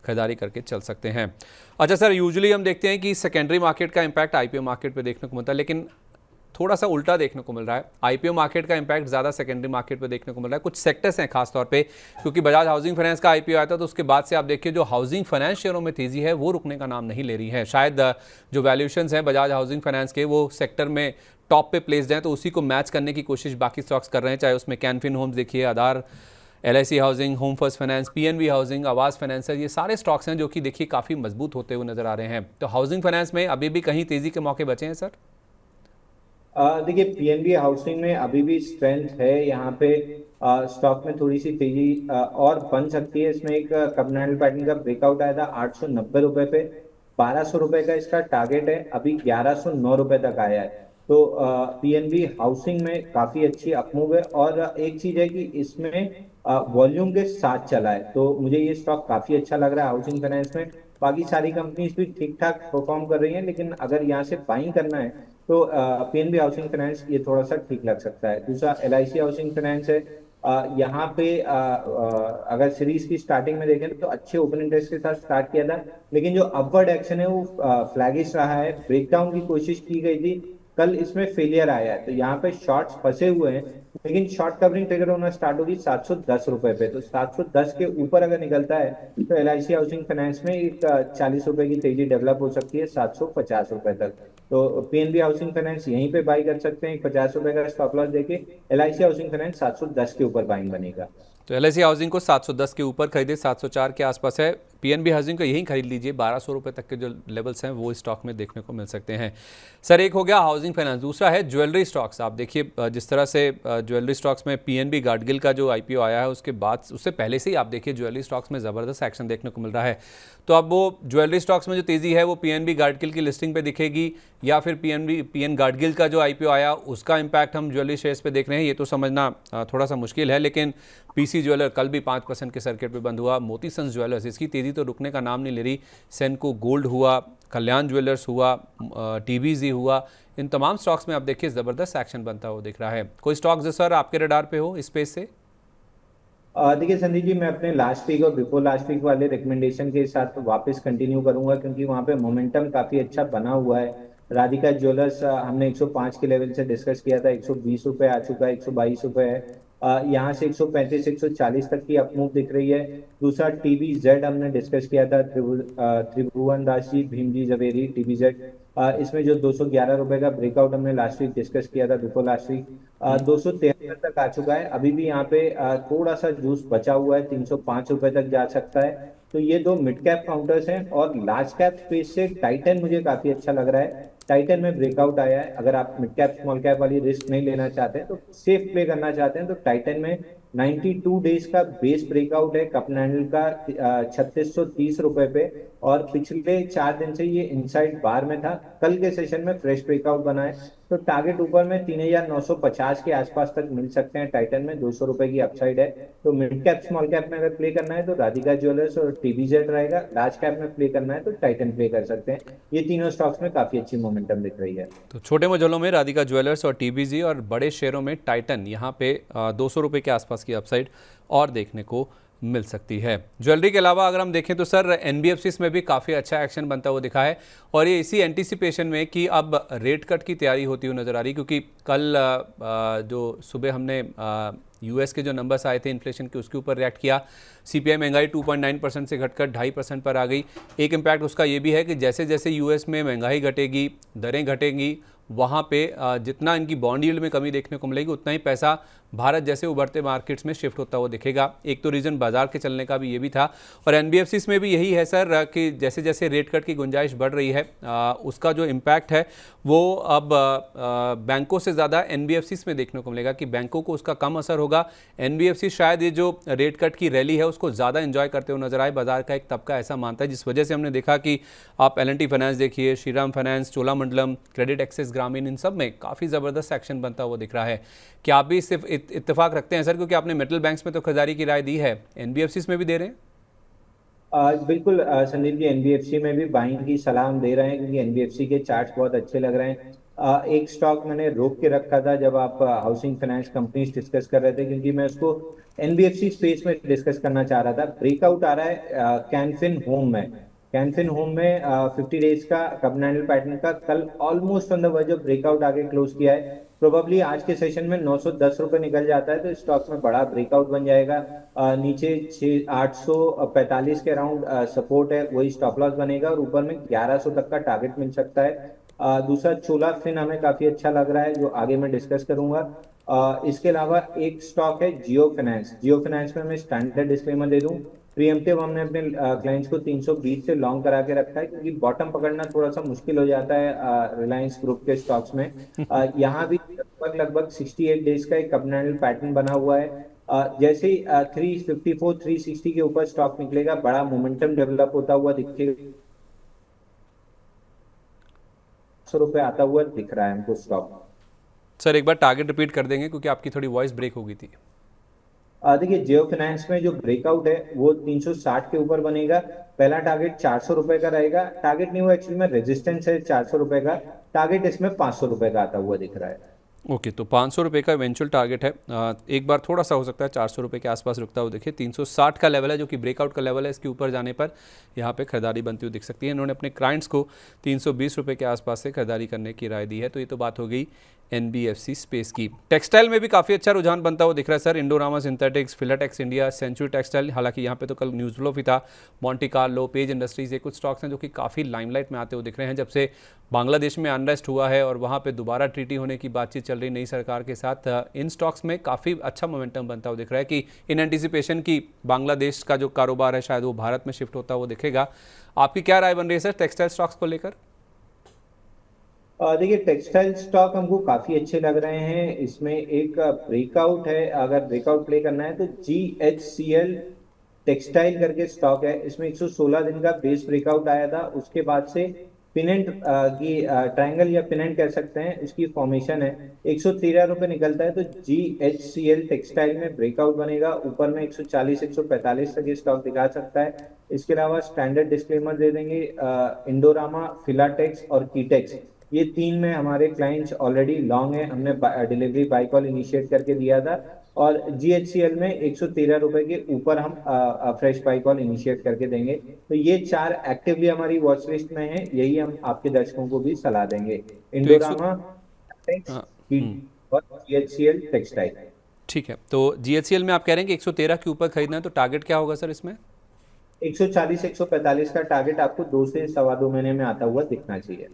खरीदारी करके चल सकते हैं। अच्छा सर, यूजुअली हम देखते हैं कि सेकेंडरी मार्केट का इम्पैक्ट IPO मार्केट पे देखने को मिलता है, लेकिन थोड़ा सा उल्टा देखने को मिल रहा है। IPO मार्केट का इम्पैक्ट ज़्यादा सेकेंडरी मार्केट पे देखने को मिल रहा है। कुछ सेक्टर्स हैं खास तौर पे, क्योंकि बजाज हाउसिंग फाइनेंस का IPO आया था तो उसके बाद से आप देखिए जो हाउसिंग फाइनेंस शेयरों में तेज़ी है वो रुकने का नाम नहीं ले रही है। शायद जो वैल्यूएशंस हैं बजाज हाउसिंग फाइनेंस के वो सेक्टर में टॉप पे प्लेस्ड हैं, तो उसी को मैच करने की कोशिश बाकी स्टॉक्स कर रहे हैं। चाहे उसमें कैनफिन होम्स देखिए, आधार, LIC housing, home first finance, PNB housing, आवास फाइनेंसर, ये सारे स्टॉक्स हैं जो कि देखिए काफ़ी मजबूत होते हुए नजर आ रहे हैं। तो हाउसिंग फाइनेंस में अभी भी कहीं तेज़ी के मौके बचे हैं सर? देखिए PNB हाउसिंग में अभी भी स्ट्रेंथ है। यहाँ पे स्टॉक में थोड़ी सी तेजी और बन सकती है। इसमें एक कब पैटर्न का ब्रेकआउट आया था 890 रुपए पे, 1200 रुपए का इसका टारगेट है, अभी 1109 रुपए तक आया है। तो PNB हाउसिंग में काफी अच्छी अपमूव है। और एक चीज है कि इसमें वॉल्यूम के साथ चला है, तो मुझे ये स्टॉक काफी अच्छा लग रहा है हाउसिंग फाइनेंस में। बाकी सारी कंपनीज भी ठीक ठाक परफॉर्म कर रही हैं, लेकिन अगर यहाँ से बाइंग करना है तो PNB हाउसिंग फाइनेंस ये थोड़ा सा ठीक लग सकता है। दूसरा LIC हाउसिंग फाइनेंस है। यहाँ पे अगर सीरीज की स्टार्टिंग में देखें तो अच्छे ओपन इंटरेस्ट के साथ स्टार्ट किया था, लेकिन जो अपवर्ड एक्शन है वो फ्लैगिश रहा है। ब्रेकडाउन की कोशिश की गई थी, कल इसमें फेलियर आया है, तो यहाँ पे शॉर्ट्स फंसे हुए हैं। लेकिन शॉर्ट कवरिंग ट्रिगर होना स्टार्ट होगी 710 रुपए पे, तो 710 के ऊपर अगर निकलता है तो LIC हाउसिंग फाइनेंस में एक 40 रुपए की तेजी डेवलप हो सकती है 750 रुपए तक। तो PNB हाउसिंग फाइनेंस यहीं पे बाई कर सकते हैं, 50 रुपए का स्टॉप लॉस देके। LIC हाउसिंग फाइनेंस 710 के ऊपर बाइंग बनेगा। तो LIC हाउसिंग को 710 के ऊपर खरीदे, 704 के आसपास है। PNB हाउसिंग को यहीं खरीद लीजिए, 1200 रुपये तक के जो लेवल्स हैं वो स्टॉक में देखने को मिल सकते हैं। सर, एक हो गया हाउसिंग फाइनेंस, दूसरा है ज्वेलरी स्टॉक्स। आप देखिए जिस तरह से ज्वेलरी स्टॉक्स में PNB गाडगिल का जो IPO आया है उसके बाद, उससे पहले से ही आप देखिए ज्वेलरी स्टॉक्स में ज़बरदस्त एक्शन देखने को मिल रहा है। तो अब वो ज्वेलरी स्टॉक्स में जो तेज़ी है वो PNB गाडगिल की लिस्टिंग पे दिखेगी, या फिर PN गाडगिल का जो IPO आया उसका इम्पैक्ट हम ज्वेलरी शेयर्स पे देख रहे हैं, ये तो समझना थोड़ा सा मुश्किल है। लेकिन PC ज्वेलर कल भी 5% के सर्किट पे बंद हुआ। मोती सन्स ज्वेलर्स, इसकी तेज़ी तो रुकने का नाम नहीं ले रही। सेनको गोल्ड हुआ, कल्याण ज्वेलर्स हुआ, TBZ हुआ, इन तमाम स्टॉक्स में आप देखिए ज़बरदस्त एक्शन बनता हुआ दिख रहा है। कोई स्टॉक जो सर आपके रडार पे हो इस स्पेस से? देखिए संदीप जी, मैं अपने लास्ट वीक और बिफोर लास्ट वीक वाले रिकमेंडेशन के साथ वापस कंटिन्यू करूंगा, क्योंकि वहां पे मोमेंटम काफी अच्छा बना हुआ है। राधिका ज्वेलर्स हमने 105 के लेवल से डिस्कस किया था, 120 रुपए आ चुका है, 122 रुपए है। यहाँ से 135 140 तक की अपमूव दिख रही है। दूसरा TBZ हमने डिस्कस किया था, त्रिभुवन दास जी, भीम जी जवेरी, TBZ। इसमें जो 211 रुपए का ब्रेकआउट हमने लास्ट वीक डिस्कस किया था, बिफोर लास्ट वीक, 273 तक आ चुका है। अभी भी यहाँ पे थोड़ा सा जूस बचा हुआ है, 305 रुपए तक जा सकता है। तो ये दो मिड कैप काउंटर्स हैं। और लार्ज कैप स्पेस से टाइटन मुझे काफी अच्छा लग रहा है। टाइटन में ब्रेकआउट आया है। अगर आप मिड कैप स्मॉल कैप वाली रिस्क नहीं लेना चाहते हैं, तो सेफ प्ले करना चाहते हैं, तो टाइटन में 92 डेज का बेस ब्रेकआउट है कप हैंडल का 3630 रुपए पे। और पिछले 4 दिन से ये इनसाइड बार में था, कल के सेशन में फ्रेश ब्रेकआउट बना है। तो टारगेट ऊपर में 3950 के आसपास तक मिल सकते हैं। टाइटन में 200 रुपए की अपसाइड है। तो मिड कैप स्मॉल कैप में अगर प्ले करना है तो राधिका ज्वेलर्स और TBZ रहेगा। लार्ज कैप में प्ले करना है तो टाइटन प्ले कर सकते हैं। ये तीनों स्टॉक्स में काफी अच्छी मोमेंटम दिख रही है। तो छोटे मझोलों में राधिका ज्वेलर्स और TBZ, और बड़े शेयरों में टाइटन, यहाँ पे 200 रुपये के आसपास की अपसाइड और देखने को मिल सकती है। ज्वेलरी के अलावा अगर हम देखें तो सर एनबीएफसीज में भी काफ़ी अच्छा एक्शन बनता हुआ दिखा है, और ये इसी एंटीसिपेशन में कि अब रेट कट की तैयारी होती हुई नज़र आ रही, क्योंकि कल जो सुबह हमने यूएस के जो नंबर्स आए थे इन्फ्लेशन के, उसके ऊपर रिएक्ट किया। सीपीआई महंगाई 2.9% से घटकर 2.5% पर आ गई। एक इम्पैक्ट उसका ये भी है कि जैसे जैसे यूएस में महंगाई घटेगी, दरें घटेंगी, वहाँ पे जितना इनकी बॉन्ड यील्ड में कमी देखने को मिलेगी, उतना ही पैसा भारत जैसे उभरते मार्केट्स में शिफ्ट होता हुआ दिखेगा। एक तो रीज़न बाजार के चलने का भी ये भी था, और एनबीएफसीज में भी यही है सर कि जैसे जैसे रेट कट की गुंजाइश बढ़ रही है, उसका जो इम्पैक्ट है वो अब बैंकों से ज़्यादा एनबीएफसीज में देखने को मिलेगा कि बैंकों को उसका कम असर होगा। एनबीएफसी शायद ये जो रेट कट की रैली है उसको ज़्यादा एंजॉय करते हुए नजर आए। बाजार का एक तबका ऐसा मानता है, जिस वजह से हमने देखा कि आप एल&टी फाइनेंस देखिए, Shriram finance, Cholamandalam, credit axis ग्रामीण, इन सब में काफ़ी ज़बरदस्त एक्शन बनता हुआ दिख रहा है। क्या आप भी सिर्फ इत्तेफाक रखते हैं सर, क्योंकि आपने मेटल बैंक्स में तो खरीदारी की राय दी है, एनबीएफसीज में भी दे रहे हैं? बिल्कुल संदीप जी, एनबीएफसी में भी बाइंग की सलाह हम दे रहे हैं क्योंकि एनबीएफसी के चार्ट्स बहुत अच्छे लग रहे हैं। एक स्टॉक मैंने रोक के रखा था जब आप हाउसिंग फाइनेंस कंपनीज डिस्कस कर रहे थे, क्योंकि मैं उसको एनबीएफसी स्पेस में डिस्कस करना चाह रहा था। ब्रेकआउट आ रहा है कैनफिन होम में। कैनफिन होम में 50 डेज का कबनाइल पैटर्न का कल almost on the verge of breakout आगे क्लोज किया है। प्रोबेबली आज के सेशन में 910 रुपए निकल जाता है तो स्टॉक में बड़ा ब्रेकआउट बन जाएगा। नीचे 845 के अराउंड सपोर्ट है, वही स्टॉप लॉस बनेगा, और ऊपर में 1100 तक का टारगेट मिल सकता है। दूसरा चोला फिन हमें काफी अच्छा लग रहा है, जो आगे मैं डिस्कस करूंगा। इसके अलावा एक स्टॉक है जियो फाइनेंस। जियो फाइनेंस में मैं स्टैंडर्ड डिस्क्लेमर दे दूं, प्रीएम्प्टिव हमने अपने क्लाइंट्स को 320 से लॉन्ग करा के रखा है, क्योंकि बॉटम पकड़ना थोड़ा सा मुश्किल हो जाता है रिलायंस ग्रुप के स्टॉक्स में। यहाँ भी लगभग लगभग 68 डेज का एक कबनाइल पैटर्न बना हुआ है। जैसे ही 354 360 के ऊपर स्टॉक निकलेगा, बड़ा मोमेंटम डेवलप होता हुआ दिखेगा। 100 रुपए आता हुआ दिख रहा है हमको स्टॉक। सर एक बार टारगेट रिपीट कर देंगे, क्योंकि आपकी थोड़ी वॉइस ब्रेक हो गई थी। देखिए, जियो फाइनेंस में जो ब्रेकआउट है वो 360 के ऊपर बनेगा। पहला टारगेट 400 रुपए का रहेगा। टारगेट नहीं, वो एक्चुअली में रेजिस्टेंस है 400 रुपए का। टारगेट इसमें 500 रुपए का आता हुआ दिख रहा है। ओके, तो 500 रुपये का इवेंचुअल टारगेट है। एक बार थोड़ा सा हो सकता है 400 रुपये के आसपास रुकता हुआ देखिए। 360 का लेवल है जो कि ब्रेकआउट का लेवल है, इसके ऊपर जाने पर यहाँ पे खरीदारी बनती हुई दिख सकती है। इन्होंने अपने क्लाइंट्स को 320 रुपये के आसपास से खरीदारी करने की राय दी है। तो ये तो बात हो गई एनबीएफसी स्पेस की। टेक्सटाइल में भी काफ़ी अच्छा रुझान बनता हुआ दिख रहा है sir. Indorama Synthetics, Filatex India, Century Textile, हालांकि यहाँ पे तो कल न्यूज़ फ्लो भी था। मॉन्टी कार्लो, पेज इंडस्ट्रीज, ये कुछ स्टॉक्स हैं जो कि काफ़ी लाइमलाइट में आते हुए दिख रहे हैं जब से बांग्लादेश में अनरेस्ट हुआ है और वहाँ पे दोबारा ट्रीटी होने की बातचीत चल रही नई सरकार के साथ। इन स्टॉक्स में काफ़ी अच्छा मोमेंटम बनता हुआ दिख रहा है कि इन एंटीसिपेशन की बांग्लादेश का जो कारोबार है शायद वो भारत में शिफ्ट होता हुआ दिखेगा। आपकी क्या राय बन रही है सर टेक्सटाइल स्टॉक्स को लेकर? देखिए, टेक्सटाइल स्टॉक हमको काफी अच्छे लग रहे हैं। इसमें एक ब्रेकआउट है, अगर ब्रेकआउट प्ले करना है तो GHCL टेक्सटाइल करके स्टॉक है। इसमें 116 दिन का बेस ब्रेकआउट आया था, उसके बाद से पिनेंट की ट्रायंगल या पिनेंट कह सकते हैं, इसकी फॉर्मेशन है। 113 रुपए निकलता है तो GHCL टेक्सटाइल में ब्रेकआउट बनेगा, ऊपर में 140 145 तक ये स्टॉक दिखा सकता है। इसके अलावा स्टैंडर्ड डिस्क्लेमर दे देंगे, इंडोरामा, फिलाटेक्स और कीटेक्स, ये तीन में हमारे क्लाइंट्स ऑलरेडी लॉन्ग है। हमने डिलीवरी बाय कॉल इनिशिएट करके दिया था, और GHCL में 113 रुपए के ऊपर हम फ्रेश बाय कॉल इनिशिएट करके देंगे। तो ये चार एक्टिवली हमारी वॉच लिस्ट में है, यही हम आपके दर्शकों को भी सलाह देंगे। तो 100 इंडोरामा, हाँ, और GHCL टेक्सटाइल। ठीक है, तो GHCL में आप कह रहे हैं कि 113 के ऊपर खरीदना है, तो टारगेट क्या होगा सर इसमें? 140 145 का टारगेट आपको 2 से सवा 2 महीने में आता हुआ दिखना चाहिए।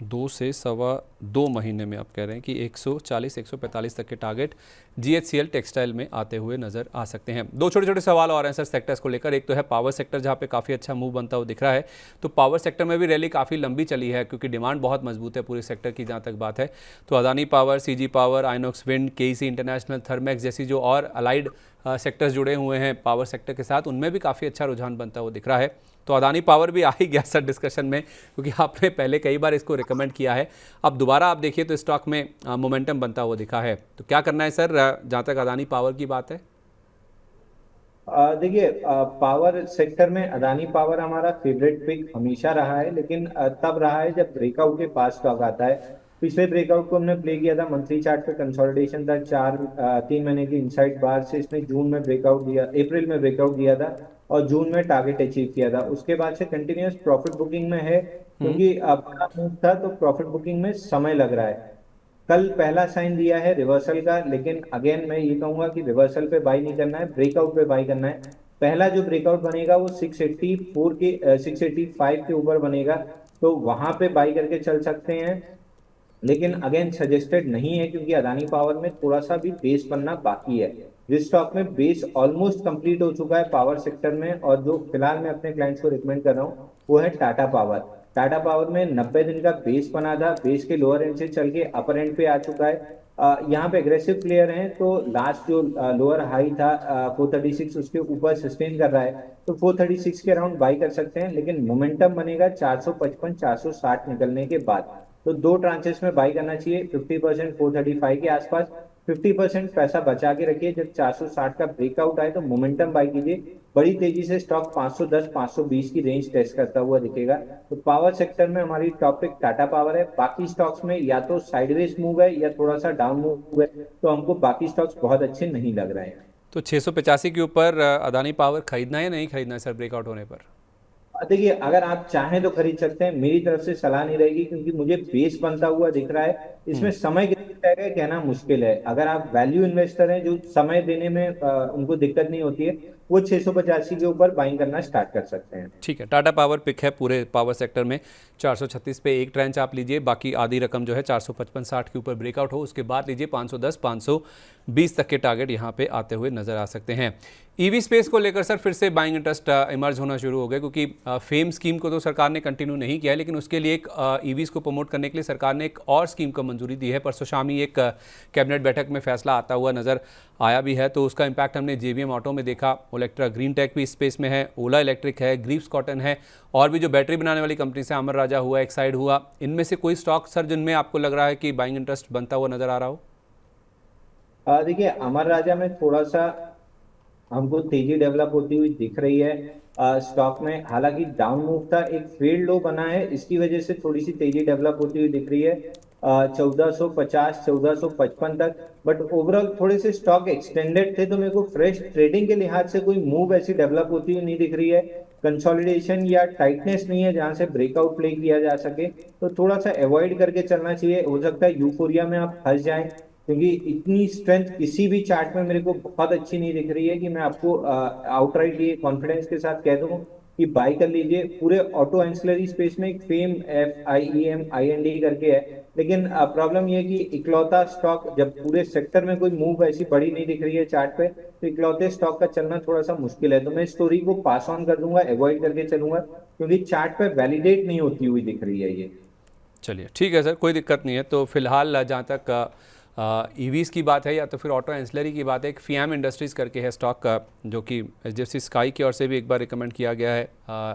2 से सवा 2 महीने में आप कह रहे हैं कि 140 145 तक के टारगेट GHCL टेक्सटाइल में आते हुए नजर आ सकते हैं। दो छोटे छोटे सवाल और हैं सर सेक्टर्स को लेकर। एक तो है पावर सेक्टर, जहां पे काफ़ी अच्छा मूव बनता हुआ दिख रहा है। तो पावर सेक्टर में भी रैली काफ़ी लंबी चली है, क्योंकि डिमांड बहुत मजबूत है पूरे सेक्टर की जहाँ तक बात है। तो Adani power, CG power, INOX wind, KEC international, Thermax जैसी जो और अलाइड सेक्टर्स जुड़े हुए हैं पावर सेक्टर के साथ, उनमें भी काफ़ी अच्छा रुझान बनता हुआ दिख रहा है। तो अदानी पावर भी आ ही गया सर डिस्कशन में, क्योंकि आपने पहले कई बार इसको रिकमेंड किया है। अब दोबारा आप देखिए तो स्टॉक में मोमेंटम बनता हुआ दिखा है। तो क्या करना है सर जहाँ तक अदानी पावर की बात है? देखिए, पावर सेक्टर में अदानी पावर हमारा फेवरेट पिक हमेशा रहा है, लेकिन तब रहा है जब ब्रेकआउट के पास स्टॉक आता है। पिछले ब्रेकआउट को हमने प्ले किया था, मंथली चार्ट पे कंसोलिडेशन था, 3 महीने की इनसाइड बार से इसने जून में ब्रेकआउट दिया, अप्रैल में ब्रेकआउट दिया था और जून में टारगेट अचीव किया था। उसके बाद से कंटिन्यूअस प्रॉफिट बुकिंग में है, क्योंकि बड़ा मूव था तो प्रॉफिट बुकिंग में समय लग रहा है। कल पहला साइन दिया है रिवर्सल का, लेकिन अगेन मैं ये कहूंगा कि रिवर्सल पे बाई नहीं करना है, ब्रेकआउट पे बाई करना है। पहला जो ब्रेकआउट बनेगा वो 684 के 685 के ऊपर बनेगा, तो वहां पे बाई करके चल सकते हैं। लेकिन अगेन सजेस्टेड नहीं है, क्योंकि अदानी पावर में थोड़ा सा भी बेस बनना बाकी है। जिस स्टॉक में बेस ऑलमोस्ट कंप्लीट हो चुका है पावर सेक्टर में, और जो फिलहाल मैं अपने क्लाइंट्स को रिकमेंड कर रहा हूँ वो है टाटा पावर। टाटा पावर में 90 दिन का बेस बना था, बेस के लोअर एंड से चल के अपर एंड पे आ चुका है। यहाँ पे एग्रेसिव प्लेयर हैं, तो लास्ट जो लोअर हाई था 436, उसके ऊपर सस्टेन कर रहा है, तो 436 के अराउंड बाई कर सकते हैं। लेकिन मोमेंटम बनेगा 455 460 निकलने के बाद, तो दो ट्रांचेस में बाई करना चाहिए। 50% 435 के आसपास, 50% पैसा बचा के रखिए। जब 460 का ब्रेकआउट आए तो मोमेंटम बाई कीजिए। बड़ी तेजी से स्टॉक 510 520 की रेंज टेस्ट करता हुआ दिखेगा। तो पावर सेक्टर में हमारी टॉपिक टाटा पावर है। बाकी स्टॉक्स में या तो साइडवेज मूव है या थोड़ा सा डाउन मूव है, तो हमको बाकी स्टॉक्स बहुत अच्छे नहीं लग रहे हैं। तो 685 के ऊपर अदानी पावर खरीदना है या नहीं खरीदना है सर ब्रेकआउट होने पर? देखिए, अगर आप चाहें तो खरीद सकते हैं, मेरी तरफ से सलाह नहीं रहेगी, क्योंकि मुझे बेस बनता हुआ दिख रहा है। इसमें समय कितना लगेगा कहना मुश्किल है। अगर आप वैल्यू इन्वेस्टर हैं जो समय देने में उनको दिक्कत नहीं होती है, वो 685 के ऊपर बाइंग करना स्टार्ट कर सकते हैं। ठीक है, टाटा पावर पिक है पूरे पावर सेक्टर में। 436 पे एक ट्रेंच आप लीजिए, बाकी आधी रकम जो है 455-60 के ऊपर ब्रेकआउट हो उसके बाद लीजिए। 510 520 तक के टारगेट यहाँ पे आते हुए नजर आ सकते हैं। ईवी स्पेस को लेकर सर फिर से बाइंग इंटरेस्ट इमर्ज होना शुरू हो गया, क्योंकि फेम स्कीम को तो सरकार ने कंटिन्यू नहीं किया है, लेकिन उसके लिए एक ईवीज को प्रमोट करने के लिए सरकार ने एक और स्कीम को मंजूरी दी है। परसों शाम ही एक कैबिनेट बैठक में फैसला आता हुआ नजर आया भी है, तो उसका इम्पैक्ट हमने जेवीएम ऑटो में देखा। ओलेक्ट्रा ग्रीन टेक भी इस स्पेस में है, ओला इलेक्ट्रिक है, ग्रीव्स कॉटन है, और भी जो बैटरी बनाने वाली कंपनी से अमर राजा हुआ, एक्साइड हुआ। इनमें से कोई स्टॉक सर जिनमें आपको लग रहा है कि बाइंग इंटरेस्ट बनता हुआ नजर आ रहा हो? देखिए, अमर राजा में थोड़ा सा हमको तेजी डेवलप होती हुई दिख रही है। स्टॉक में हालांकि डाउन मूव था, एक फेल्ड लो बना है, इसकी वजह से थोड़ी सी तेजी डेवलप होती हुई दिख रही है 1450 1455 तक। बट ओवरऑल थोड़े से स्टॉक एक्सटेंडेड थे, तो मेरे को फ्रेश ट्रेडिंग के लिहाज से कोई मूव ऐसी डेवलप होती हुई नहीं दिख रही है। कंसोलिडेशन या टाइटनेस नहीं है जहां से ब्रेकआउट प्ले किया जा सके, तो थोड़ा सा अवॉइड करके चलना चाहिए। हो सकता है यूफोरिया में आप फंस जाएं, क्योंकि इतनी स्ट्रेंथ किसी भी चार्ट में मेरे को बहुत अच्छी नहीं दिख रही है कि मैं आपको आउटराइट ये कॉन्फिडेंस के साथ कह दूं कि बाई कर लीजिए। पूरे ऑटो एंसिलरी स्पेस में एक फेम FIEM करके है, लेकिन प्रॉब्लम ये है कि इकलौता स्टॉक, जब पूरे सेक्टर में कोई मूव ऐसी बड़ी नहीं दिख रही है चार्ट पे, तो इकलौते स्टॉक का चलना थोड़ा सा मुश्किल है। तो मैं स्टोरी को पास ऑन कर दूंगा, अवॉइड करके चलूंगा, क्योंकि चार्ट पे वैलिडेट नहीं होती हुई दिख रही है ये। चलिए ठीक है सर, कोई दिक्कत नहीं है। तो फिलहाल जहाँ तक ईवीज़ की बात है या तो फिर ऑटो एंसिलरी की बात है, एक FIAM इंडस्ट्रीज़ करके है स्टॉक का, जो कि HDFC स्काई की ओर से भी एक बार रिकमेंड किया गया है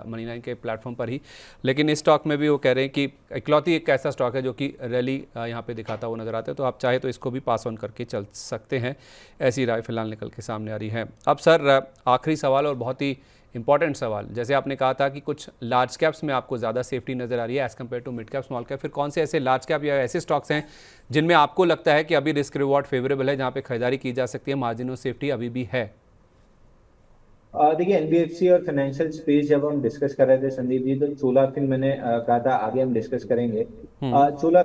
मनी9 के प्लेटफॉर्म पर ही। लेकिन इस स्टॉक में भी वो कह रहे हैं कि इकलौती एक ऐसा स्टॉक है जो कि रैली यहाँ पे दिखाता हुआ नज़र आता है, तो आप चाहे तो इसको भी पास ऑन करके चल सकते हैं। ऐसी राय फिलहाल निकल के सामने आ रही है। अब सर आखिरी सवाल और बहुत ही इंपॉर्टेंट सवाल, जैसे आपने कहा था कि कुछ लार्ज कैप्स में आपको ज़्यादा सेफ्टी नज़र आ रही है as compare to mid cap small cap, फिर कौन से ऐसे लार्ज कैप या ऐसे स्टॉक्स हैं जिनमें आपको लगता है कि अभी रिस्क रिवॉर्ड फेवरेबल है, जहाँ पे खरीदारी की जा सकती है, मार्जिन ऑफ सेफ्टी अभी भी है? देखिए, NBFC और फाइनेंशियल स्पेस जब हम डिस्कस कर रहे थे संदीप जी, तो चोला फिर मैंने कहा था आगे हम डिस्कस करेंगे। चोला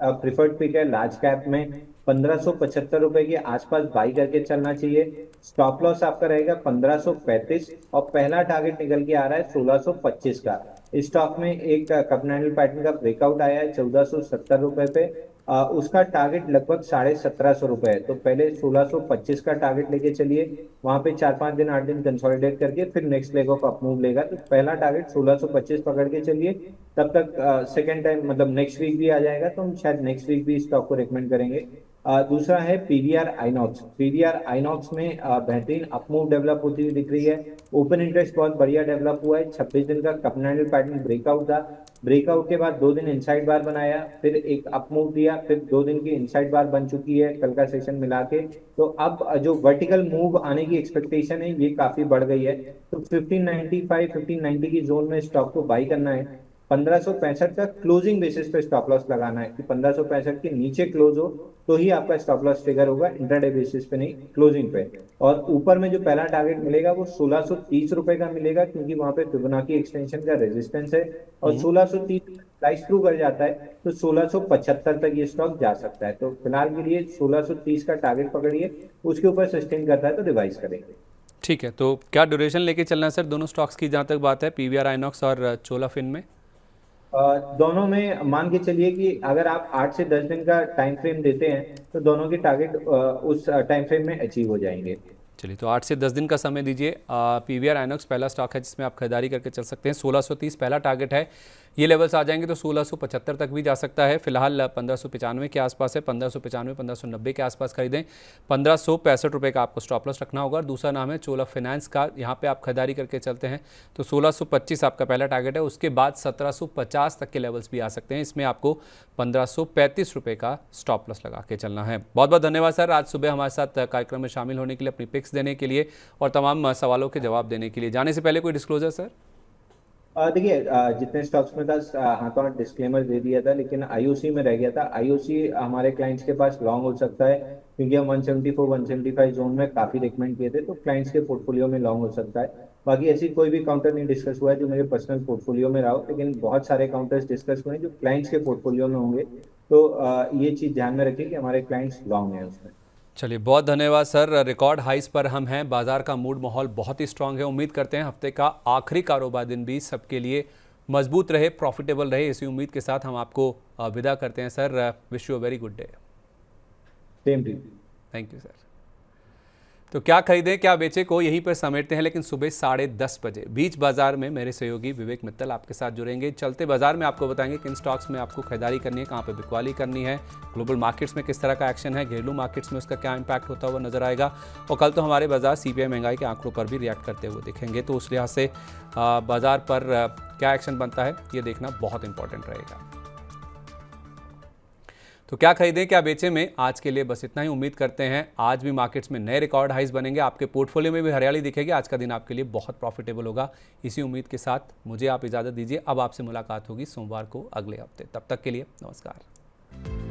प्रिफर्ड पिक है लार्ज कैप में। 1575 रुपए के आसपास बाई करके चलना चाहिए। स्टॉप लॉस आपका रहेगा 1535, और पहला टारगेट निकल के आ रहा है 1625 का। इस स्टॉक में एक कप कैंडल पैटर्न का ब्रेकआउट आया है 1470 रुपए पे। उसका टारगेट लगभग 1750 रुपए है, तो पहले 1625 का टारगेट लेके चलिए। वहां पे 4-5 दिन 8 दिन कंसोलिडेट करके फिर next leg of up move लेगा, तो पहला टारगेट 1625 पकड़ के चलिए। तब तक सेकेंड टाइम मतलब नेक्स्ट वीक भी आ जाएगा, तो हम शायद नेक्स्ट वीक भी स्टॉक को रिकमेंड करेंगे। दूसरा है PVR आइनॉक्स। PVR आइनॉक्स में बेहतरीन अपमूव डेवलप होती हुई दिख रही है। ओपन इंटरेस्ट बहुत बढ़िया डेवलप हुआ है। 26 दिन का कप कैंडल पैटर्न ब्रेकआउट था। ब्रेकआउट के बाद 2 दिन इनसाइड बार बनाया, फिर एक अपमूव दिया, फिर 2 दिन की इनसाइड बार बन चुकी है कल का सेशन मिला के। तो अब जो वर्टिकल मूव आने की एक्सपेक्टेशन है ये काफी बढ़ गई है, तो 1595 1590 की जोन में स्टॉक को बाई करना है। 1565 का क्लोजिंग बेसिस पे स्टॉप लॉस लगाना है कि 1565 के नीचे क्लोज हो तो ही आपका स्टॉप लॉस ट्रिगर होगा, इंट्राडे बेसिस पे नहीं, क्लोजिंग पे। और ऊपर में जो पहला टारगेट मिलेगा वो 1630 रुपए का मिलेगा, क्योंकि वहां पे फिबोनाची एक्सटेंशन का रेजिस्टेंस है। और 1630 स्लाइस थ्रू कर जाता है तो 1675 तक ये स्टॉक जा सकता है। तो फिलहाल के लिए 1630 का टारगेट पकड़िए, उसके ऊपर सस्टेन करता है तो रिवाइज करेंगे। ठीक है, तो क्या ड्यूरेशन लेके चलना है सर दोनों स्टॉक्स की, जहाँ तक बात है पीवीआर आइनॉक्स और चोला फिन में? दोनों में मान के चलिए कि अगर आप 8 से 10 दिन का टाइम फ्रेम देते हैं तो दोनों के टारगेट उस टाइम फ्रेम में अचीव हो जाएंगे। चलिए, तो 8 से 10 दिन का समय दीजिए। पीवीआर आइनॉक्स पहला स्टॉक है जिसमें आप खरीदारी करके चल सकते हैं। 1630 पहला टारगेट है, ये लेवल्स आ जाएंगे तो 1675 तक भी जा सकता है। फिलहाल 1595 के आसपास है, 1595 1590 के आसपास खरीदें। 1565 रुपये का आपको स्टॉप लॉस रखना होगा। और दूसरा नाम है चोला फाइनेंस का, यहाँ पे आप खरीदारी करके चलते हैं तो 1625 आपका पहला टारगेट है। उसके बाद 1750 तक के लेवल्स भी आ सकते हैं, इसमें आपको 1535 रुपये का स्टॉप लॉस लगा के चलना है। बहुत बहुत धन्यवाद सर, आज सुबह हमारे साथ कार्यक्रम में शामिल होने के लिए, अपनी पिक्स देने के लिए और तमाम सवालों के जवाब देने के लिए। जाने से पहले कोई डिस्क्लोजर सर? देखिए, जितने स्टॉक्स में था हाथों हाथ डिस्क्लेमर दे दिया था, लेकिन आईओसी में रह गया था। आईओसी हमारे क्लाइंट्स के पास लॉन्ग हो सकता है, क्योंकि हम 174 175 जोन में काफी रिकमेंड किए थे, तो क्लाइंट्स के पोर्टफोलियो में लॉन्ग हो सकता है। बाकी ऐसी कोई भी काउंटर नहीं डिस्कस हुआ है जो मेरे पर्सनल पोर्टफोलियो में रहा हो, लेकिन बहुत सारे काउंटर्स डिस्कस हुए हैं जो क्लाइंट्स के पोर्टफोलियो में होंगे। तो ये चीज ध्यान में रखिए कि हमारे क्लाइंट्स लॉन्ग हैं उसमें। चलिए, बहुत धन्यवाद सर। रिकॉर्ड हाइस पर हम हैं, बाजार का मूड माहौल बहुत ही स्ट्रांग है। उम्मीद करते हैं हफ्ते का आखिरी कारोबार दिन भी सबके लिए मजबूत रहे, प्रॉफिटेबल रहे। इसी उम्मीद के साथ हम आपको विदा करते हैं sir. Wish you a very good day. Same to. Thank you sir. तो क्या खरीदें क्या बेचें को यहीं पर समेटते हैं, लेकिन सुबह 10:30 बजे बीच बाजार में मेरे सहयोगी विवेक मित्तल आपके साथ जुड़ेंगे। चलते बाजार में आपको बताएंगे किन स्टॉक्स में आपको खरीदारी करनी है, कहाँ पे बिकवाली करनी है, ग्लोबल मार्केट्स में किस तरह का एक्शन है, घरेलू मार्केट्स में उसका क्या इंपैक्ट होता हुआ नजर आएगा। और कल तो हमारे बाजार सीपीआई महंगाई के आंकड़ों पर भी रिएक्ट करते हुए दिखेंगे, तो उस लिहाज से बाजार पर क्या एक्शन बनता है ये देखना बहुत इंपॉर्टेंट रहेगा। तो क्या खरीदें क्या बेचें में आज के लिए बस इतना ही। उम्मीद करते हैं आज भी मार्केट्स में नए रिकॉर्ड हाइज बनेंगे, आपके पोर्टफोलियो में भी हरियाली दिखेगी, आज का दिन आपके लिए बहुत प्रॉफिटेबल होगा। इसी उम्मीद के साथ मुझे आप इजाज़त दीजिए। अब आपसे मुलाकात होगी सोमवार को अगले हफ्ते। तब तक के लिए नमस्कार।